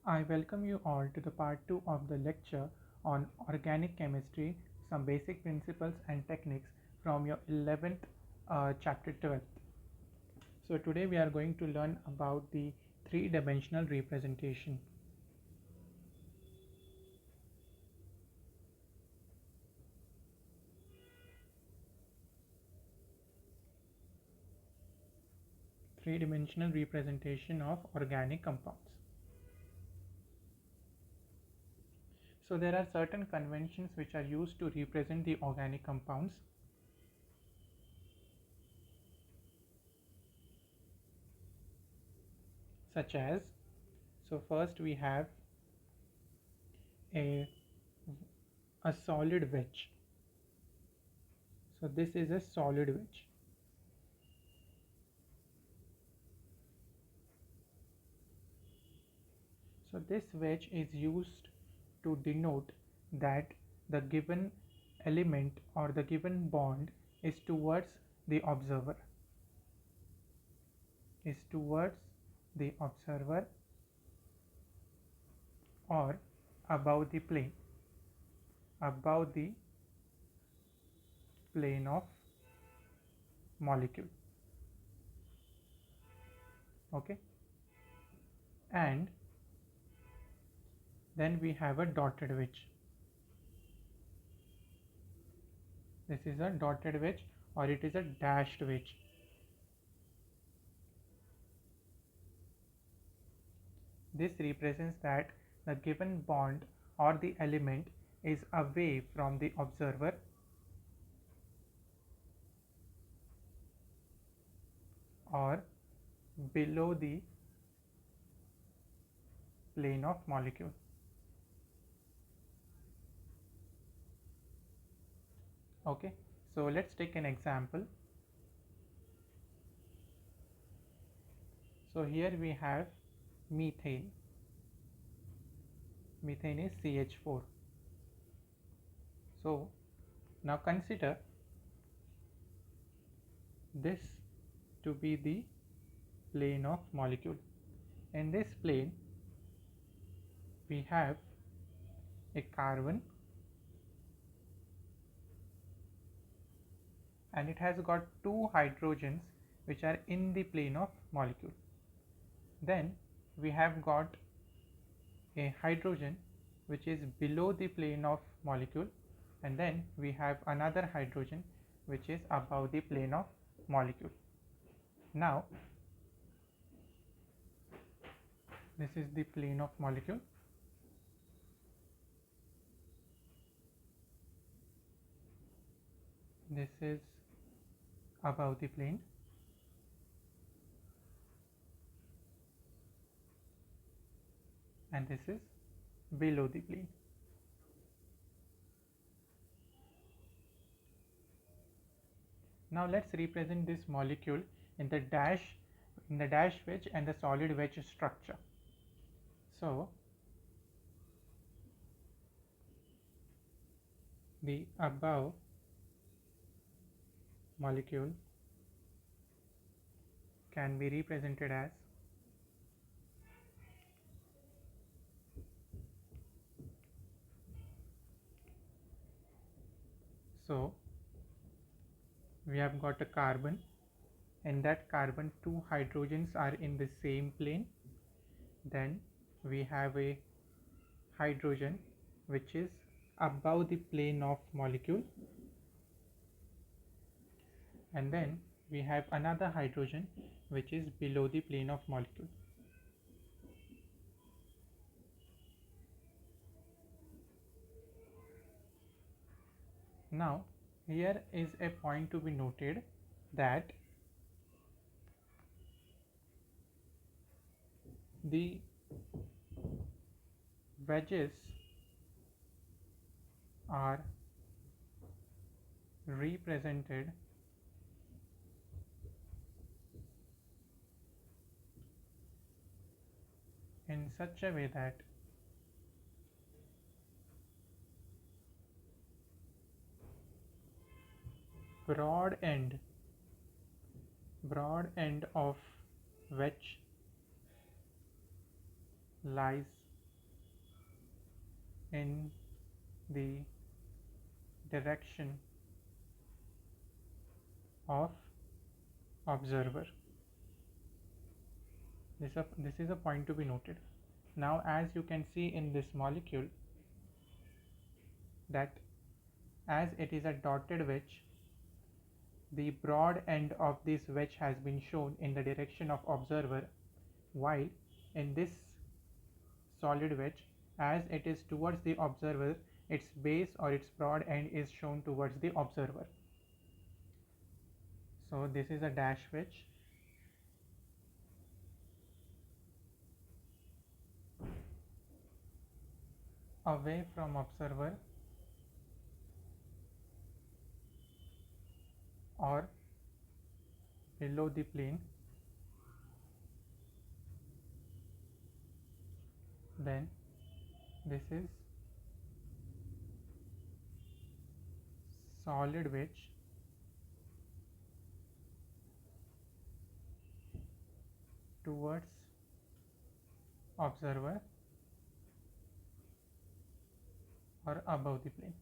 I welcome you all to the part 2 of the lecture on organic chemistry, some basic principles and techniques from your 11th chapter 12th. So today we are going to learn about the three-dimensional representation. Three-dimensional representation of organic compounds. So there are certain conventions which are used to represent the organic compounds, such as, so first we have a, a solid wedge. So this is a solid wedge. So this wedge is used to denote that the given element or the given bond is towards the observer, or above the plane of molecule. Okay, and then we have a dotted wedge. This is a dotted wedge, or it is a dashed wedge. This represents that the given bond or the element is away from the observer or below the plane of molecule. Okay, so let's take an example. So here we have methane. Methane is CH4. So now consider this to be the plane of molecule. In this plane we have a carbon, and it has got two hydrogens which are in the plane of molecule. Then we have got a hydrogen which is below the plane of molecule, and then we have another hydrogen which is above the plane of molecule. Now this is the plane of molecule. This is above the plane, and this is below the plane. Now let's represent this molecule in the dash wedge and the solid wedge structure. So the above molecule can be represented as so we have got a carbon. In that carbon, two hydrogens are in the same plane. Then we have a hydrogen which is above the plane of molecule, and then we have another hydrogen which is below the plane of molecule. Now here is a point to be noted, that the wedges are represented in such a way that broad end of wedge lies in the direction of observer. This is a point to be noted. Now, as you can see in this molecule, that as it is a dotted wedge, the broad end of this wedge has been shown in the direction of observer, while in this solid wedge, as it is towards the observer, its base or its broad end is shown towards the observer. So this is a dash wedge, away from observer or below the plane. Then this is solid wedge towards observer or above the plane.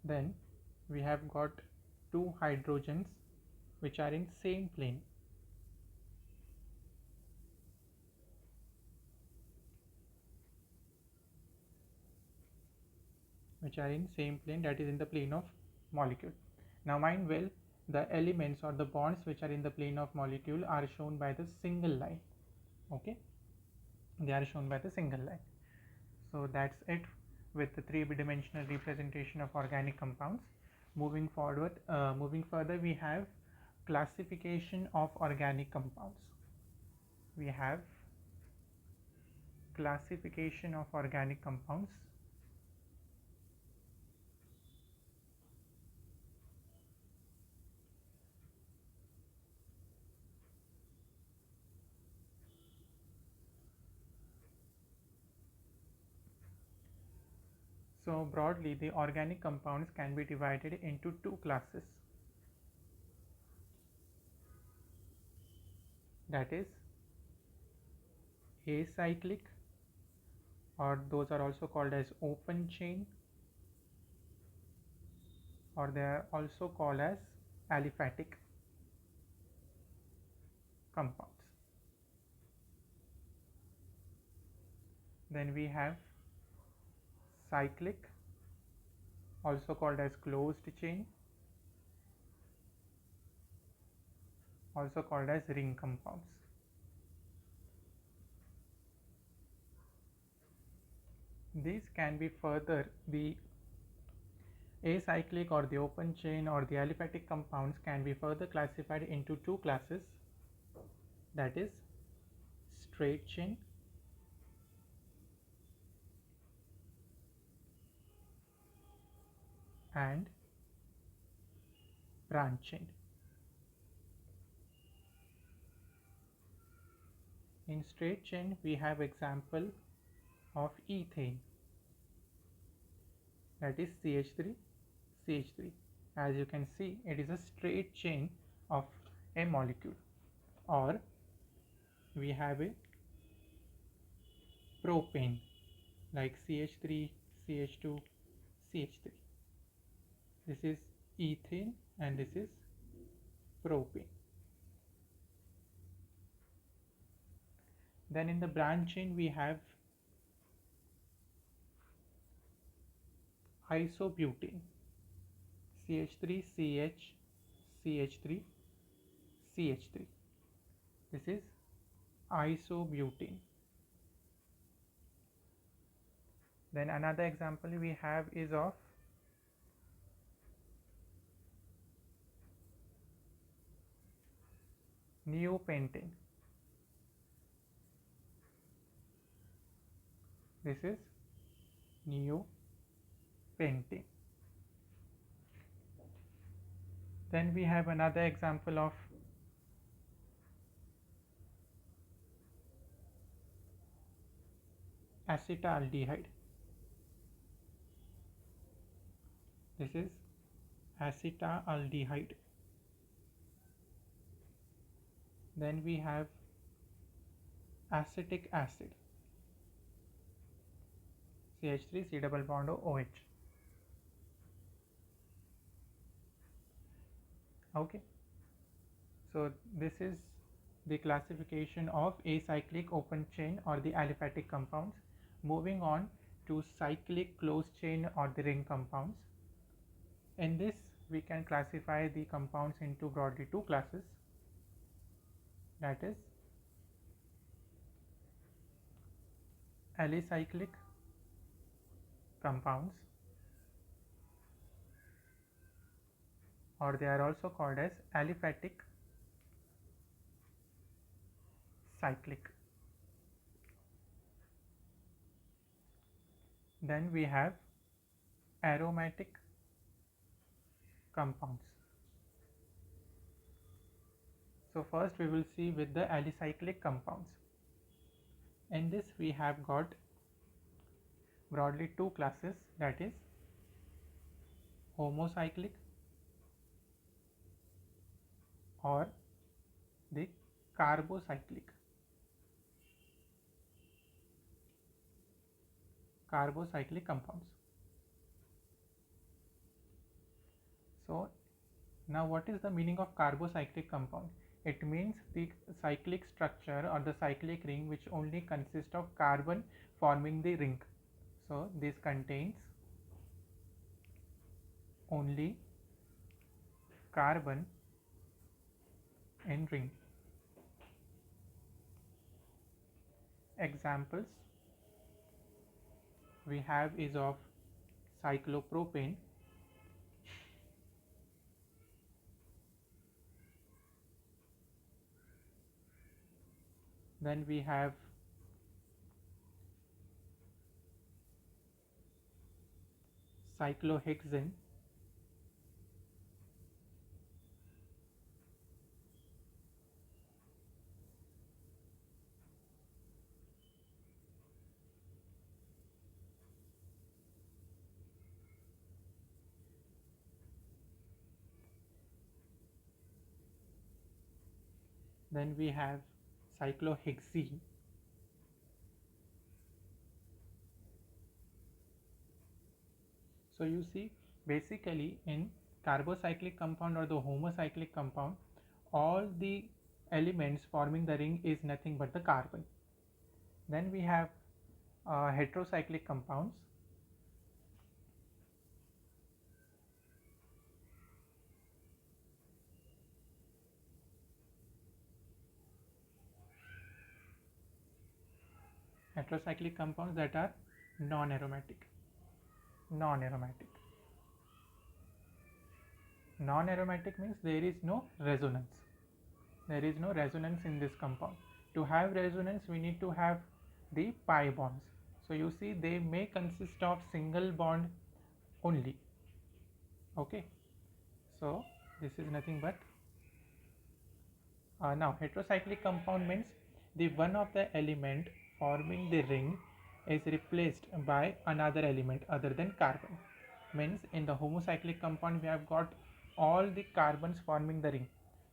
Then we have got two hydrogens which are in same plane. That is in the plane of molecule. Now mind well, the elements or the bonds which are in the plane of molecule are shown by the single line. Okay, they are shown by the single line. So that's it with the three-dimensional representation of organic compounds. Moving further, we have classification of organic compounds. We have classification of organic compounds. So broadly, the organic compounds can be divided into two classes. That is acyclic, or those are also called as open chain, or they are also called as aliphatic compounds. Then we have cyclic, also called as closed chain, also called as ring compounds. These can be further, the acyclic or the open chain or the aliphatic compounds can be further classified into two classes, that is straight chain and branch chain. In straight chain, we have example of ethane, that is CH3, CH3. As you can see, it is a straight chain of a molecule. Or we have a propane, like CH3, CH2, CH3. This is ethane and this is propane. Then in the branch chain, we have isobutane, CH3, CH, CH3, CH3. This is isobutane. Then another example we have is of neopentane. This is neopentane. Then we have another example of acetaldehyde. This is acetaldehyde. Then we have acetic acid, CH3 C double bond OH. Okay, so this is the classification of acyclic open chain or the aliphatic compounds. Moving on to cyclic closed chain or the ring compounds. In this, we can classify the compounds into broadly two classes, that is alicyclic compounds, or they are also called as aliphatic cyclic. Then we have aromatic compounds. So first we will see with the alicyclic compounds. In this we have got broadly two classes, that is homocyclic or the carbocyclic compounds. So now what is the meaning of carbocyclic compound? It means the cyclic structure or the cyclic ring which only consists of carbon forming the ring. So this contains only carbon in ring. Examples we have is of cyclopropane, then we have cyclohexane, then we have cyclohexene, so you see basically in carbocyclic compound or the homocyclic compound, all the elements forming the ring is nothing but the carbon. Then we have heterocyclic compounds. Heterocyclic compounds that are non-aromatic. Non-aromatic. Non-aromatic means there is no resonance. There is no resonance in this compound. To have resonance, we need to have the pi bonds. So you see they may consist of single bond only. Okay. So this is nothing but now heterocyclic compound means the one of the element forming the ring is replaced by another element other than carbon. Means in the homocyclic compound we have got all the carbons forming the ring,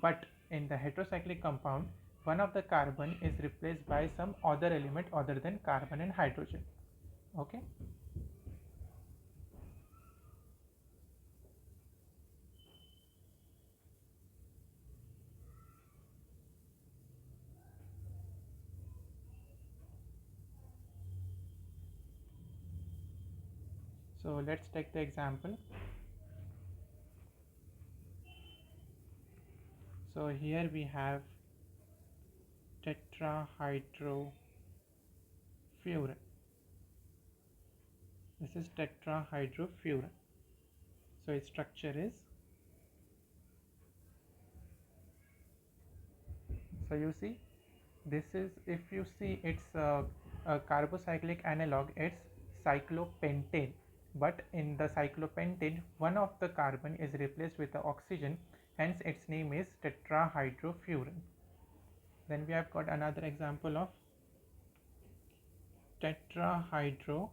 but in the heterocyclic compound one of the carbon is replaced by some other element other than carbon and hydrogen. Okay. So let's take the example. So here we have tetrahydrofuran. This is tetrahydrofuran. So its structure is, so you see this is, if you see its a carbocyclic analog, it's cyclopentane, but in the cyclopentane one of the carbon is replaced with the oxygen, hence its name is tetrahydrofuran. Then we have got another example of tetrahydrothiophene.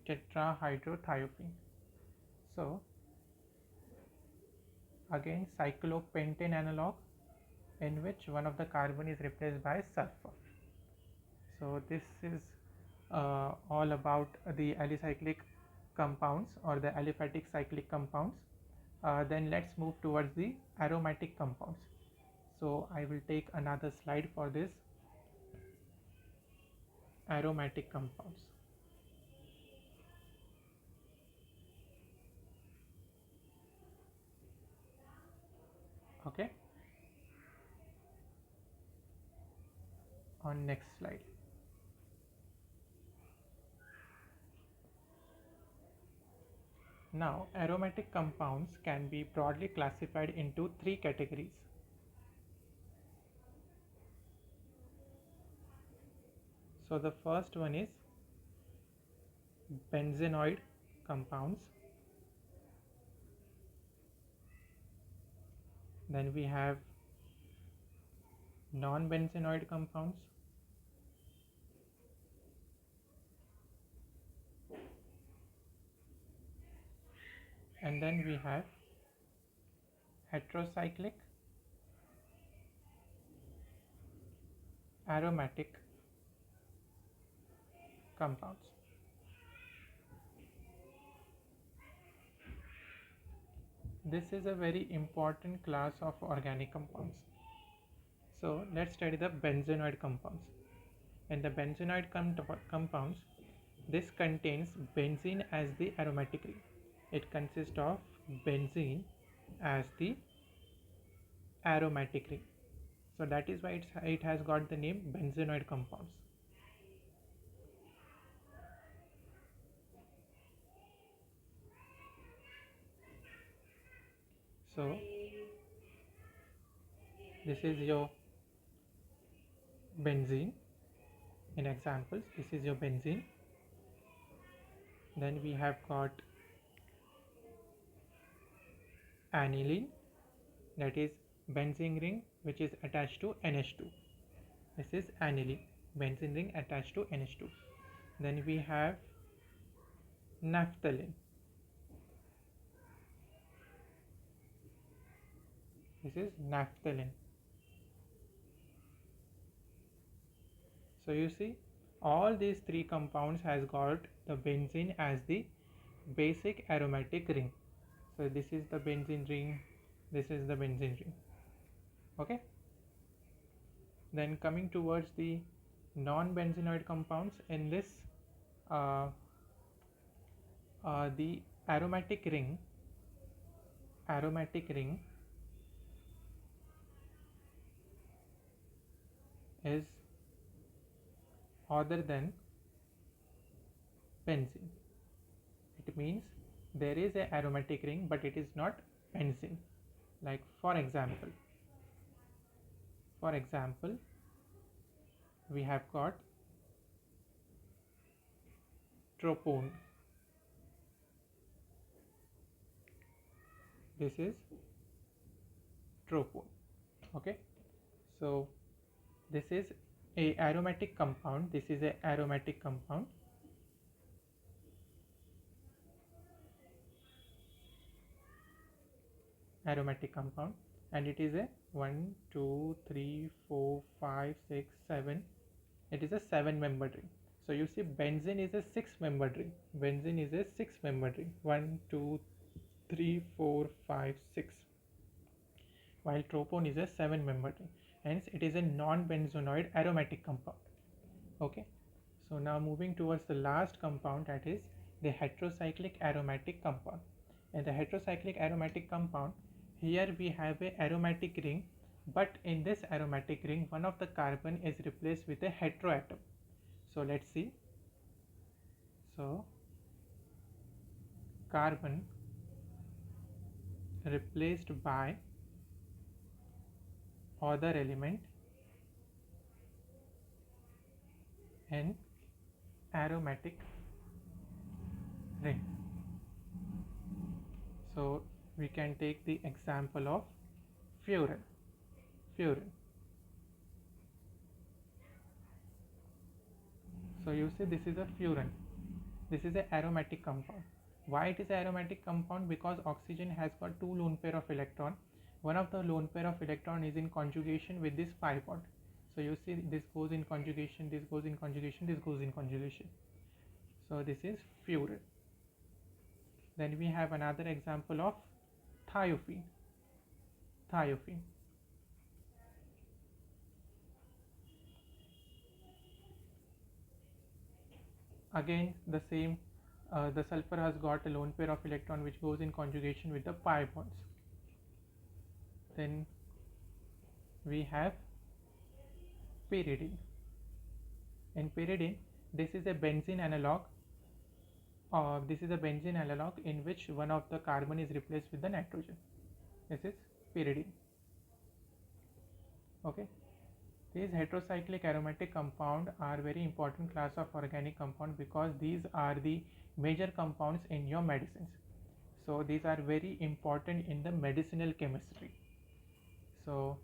Tetrahydrothiophene. So again cyclopentane analog, in which one of the carbon is replaced by sulfur. So this is all about the alicyclic compounds or the aliphatic cyclic compounds. Then let's move towards the aromatic compounds. So I will take another slide for this. Aromatic compounds. Okay, on next slide. Now aromatic compounds can be broadly classified into three categories. So the first one is benzenoid compounds. Then we have non-benzenoid compounds. And then we have heterocyclic aromatic compounds. This is a very important class of organic compounds. So let's study the benzenoid compounds. In the benzenoid compounds, this contains benzene as the aromatic ring. It consists of benzene as the aromatic ring. So that is why it has got the name benzenoid compounds. So this is your benzene. In examples, this is your benzene. Then we have got aniline, that is benzene ring which is attached to NH2. This is aniline, benzene ring attached to NH2. Then we have naphthalene. This is naphthalene. So you see, all these three compounds has got the benzene as the basic aromatic ring. So this is the benzene ring, this is the benzene ring. Okay. Then coming towards the non-benzenoid compounds, in this the aromatic ring is other than benzene. It means there is a aromatic ring but it is not benzene. Like for example we have got tropone. This is tropone. Okay, so this is a aromatic compound. This is a aromatic compound. And it is a 1 2 3 4 5 6 7. It is a 7-membered ring. So you see benzene is a 6-membered ring. 1 2 3 4 5 6, while tropone is a 7-membered ring. Hence it is a non-benzenoid aromatic compound. Okay, so now moving towards the last compound, that is the heterocyclic aromatic compound. In the heterocyclic aromatic compound, here we have a aromatic ring, but in this aromatic ring one of the carbon is replaced with a heteroatom. So let's see. So carbon replaced by other element in aromatic ring. So we can take the example of furan. So you see this is a furan. This is an aromatic compound. Why it is aromatic compound? Because oxygen has got two lone pair of electron. One of the lone pair of electron is in conjugation with this pi bond. So you see this goes in conjugation, this goes in conjugation, this goes in conjugation. So this is furan. Then we have another example of thiophene. Thiophene. Again the same, the sulfur has got a lone pair of electron which goes in conjugation with the pi bonds. Then we have pyridine. In pyridine, this is a benzene analog. This is a benzene analog in which one of the carbon is replaced with the nitrogen. This is pyridine. Okay. These heterocyclic aromatic compound are very important class of organic compound because these are the major compounds in your medicines. So these are very important in the medicinal chemistry. So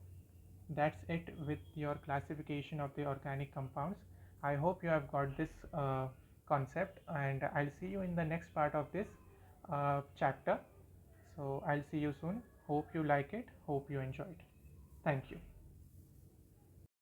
that's it with your classification of the organic compounds. I hope you have got this concept, and I'll see you in the next part of this chapter. So I'll see you soon. Hope you like it. Hope you enjoyed. Thank you.